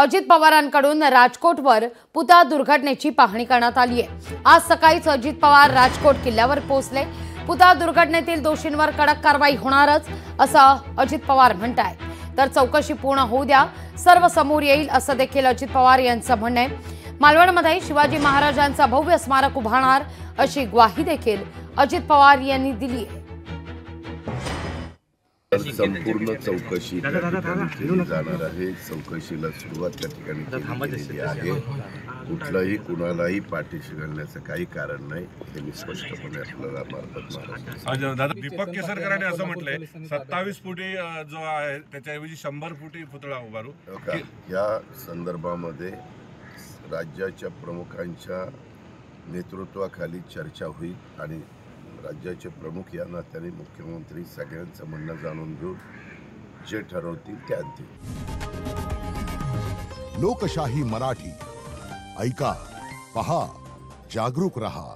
अजित पवारांकडून राजकोटवर पुतळा दुर्घटनेची पाहणी करण्यात आली आहे। आज सकाळीच अजित पवार राजकोट किल्ल्यावर पोहोचले। पुतळा दुर्घटनेतील दोषींवर कडक कारवाई होणारच असं अजित पवार म्हणतायत। तर चौकशी पूर्ण होऊ द्या, सर्व समोर येईल असं देखील अजित पवार यांचं म्हणणं आहे। मालवणमध्ये शिवाजी महाराजांचा भव्य स्मारक उभारणार अशी ग्वाही देखील अजित पवार यांनी दिली आहे। संपूर्ण चौकशी केली जाणार आहे। चौकशीला सुरुवात त्या ठिकाणी केली आहे। कुठलाही कुणालाही पाठीशी घालण्याचं काही कारण नाही, हे मी स्पष्टपणे आपल्याला मार्फत दादा दीपक केसरकरांनी असं म्हटलंय 27 फुटी जो आहे त्याच्याऐवजी 100 फुटी पुतळा उभारू। या संदर्भामध्ये राज्याच्या प्रमुखांच्या नेतृत्वाखाली चर्चा होईल आणि राज्याचे प्रमुख या नात्याने मुख्यमंत्री सगळ्यांचं म्हणणं जाणून घेऊन जे ठरवतील ते अंतिम। लोकशाही मराठी ऐका, पहा, जागरूक रहा।